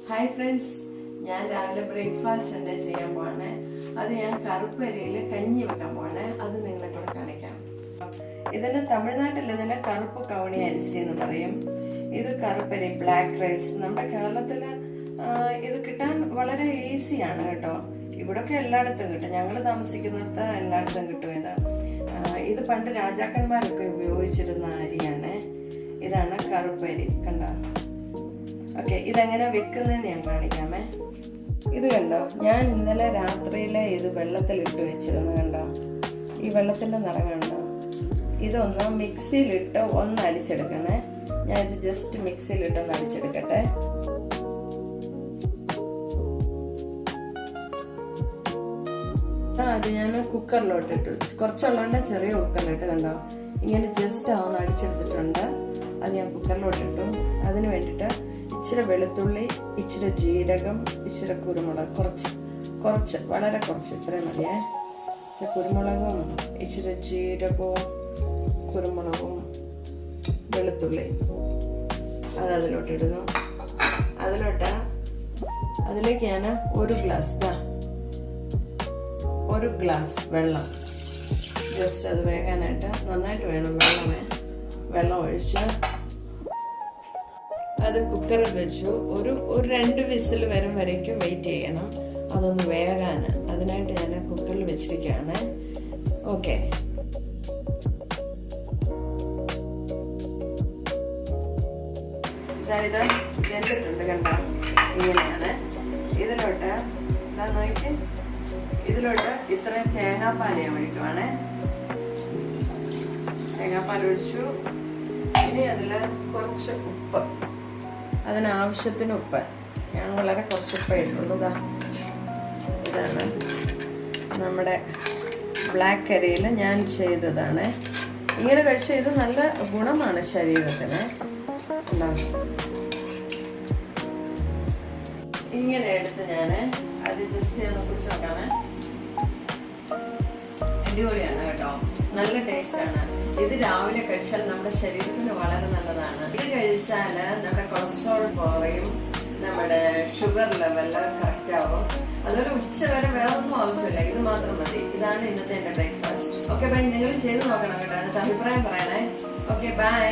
Hi friends, ഞാൻ രാവിലെ breakfast എന്താ ചെയ്യാൻ പോവാണ്. അത് ഞാൻ കറുപ്പരിയിൽ കഞ്ഞി വെക്കാൻ പോവാണ്. അത് നിങ്ങളെ കൂടെ കാണിക്കാം. ഇതിന് തമിഴ്നാട്ടിൽ ഇതിനെ കറുപ്പ് കവണി അരിസി എന്ന് പറയും. ഇത് കറുപ്പരി, ബ്ലാക്ക് റൈസ്. നമ്മുടെ കേരളത്തിൽ ഇത് കിട്ടാൻ വളരെ ഈസിയാണ് കേട്ടോ. ഇവിടൊക്കെ എല്ലായിടത്തും കിട്ടും. ഞങ്ങൾ താമസിക്കുന്നിടത്ത് എല്ലായിടത്തും കിട്ടും. ഇത് പണ്ട് രാജാക്കന്മാരൊക്കെ ഉപയോഗിച്ചിരുന്ന അരിയാണ്. ഇതാണ് കറുപ്പരി. കണ്ട, ഓക്കെ. ഇതെങ്ങനെ വെക്കുന്നതെന്ന് ഞാൻ കാണിക്കാമേ. ഇത് കണ്ടോ, ഞാൻ ഇന്നലെ രാത്രിയിലെ ഇത് വെള്ളത്തിലിട്ട് വെച്ചിരുന്നു. കണ്ടോ, ഈ വെള്ളത്തിൻ്റെ നിറം കണ്ടോ. ഇതൊന്ന് മിക്സിയിലിട്ട് ഒന്ന് അടിച്ചെടുക്കണേ. ഞാൻ ഇത് ജസ്റ്റ് മിക്സിയിലിട്ട് ഒന്ന് അടിച്ചെടുക്കട്ടെ. അത് ഞാൻ കുക്കറിലോട്ടിട്ടു. കുറച്ചുള്ളതുകൊണ്ട് ചെറിയ കുക്കറിലിട്ട്. കണ്ടോ, ഇങ്ങനെ ജസ്റ്റ് ഒന്ന് അടിച്ചെടുത്തിട്ടുണ്ട്. അത് ഞാൻ കുക്കറിലോട്ടിട്ടു. അതിന് വേണ്ടിയിട്ട് ഇച്ചിരി വെളുത്തുള്ളി, ഇച്ചിരി ജീരകം, ഇച്ചിരി കുരുമുളക്, കുറച്ച് വളരെ കുറച്ച്, ഇത്രയും മതിയേ. കുരുമുളകും ഇച്ചിരി ജീരകവും കുരുമുളകും വെളുത്തുള്ളി അത് അതിലോട്ടിടുന്നു. അതിലേക്ക് ഞാൻ ഒരു ഗ്ലാസ് വെള്ളം, ജസ്റ്റ് അത് വേകാനായിട്ട് നന്നായിട്ട് വേണം വെള്ളം ഒഴിച്ച് അത് കുക്കറിൽ വെച്ചു. ഒരു 2 വിസിൽ വരും വരയ്ക്കും വെയിറ്റ് ചെയ്യണം, അതൊന്ന് വേകാൻ. അതിനായിട്ട് ഞാൻ കുക്കറിൽ വെച്ചിരിക്കുകയാണ്. ഓക്കെ, ഇത് വെന്തിട്ടുണ്ട്. കണ്ടോ, ഇങ്ങനെയാണ്. ഇതിലോട്ട് ഇത്രയും തേങ്ങാപ്പാൽ ഞാൻ ഒഴിക്കുവാണ്. തേങ്ങാപ്പാൽ ഒഴിച്ചു. ഇനി അതിൽ കുറച്ച് ഉപ്പ്, അതിനാവശ്യത്തിന് ഉപ്പ്. ഞാൻ വളരെ കുറച്ച് ഉപ്പ് ഇട്ടുള്ളൂ. ഇതാണ് നമ്മുടെ ബ്ലാക്ക് കറിയിൽ ഞാൻ ചെയ്തതാണ്. ഇങ്ങനെ കഴിച്ച ഇത് നല്ല ഗുണമാണ് ശരീരത്തിന്. ഇങ്ങനെ എടുത്ത് ഞാൻ അത് ജസ്റ്റ് ഒന്ന് കുറിച്ച് നോക്കാമേ. അടിപൊളിയാണ് കേട്ടോ, നല്ല ടേസ്റ്റാണ്. ഇത് രാവിലെ കഴിച്ചാൽ നമ്മുടെ ശരീരത്തിന് വളരെ നല്ലതാണ്. ഇത് കഴിച്ചാൽ നമ്മുടെ കൊളസ്ട്രോൾ കുറയും, നമ്മുടെ ഷുഗർ ലെവല് കറക്റ്റ് ആവും. അതൊരു ഉച്ച വരെ വേറൊന്നും ആവശ്യമില്ല, ഇത് മാത്രം മതി. ഇതാണ് ഇന്നത്തെ എന്റെ ബ്രേക്ക്ഫാസ്റ്റ്. ഓക്കെ ബൈ, നിങ്ങൾ ചെയ്ത് നോക്കണം കേട്ടോ. എന്നിട്ട് അഭിപ്രായം പറയണേ. Okay bye.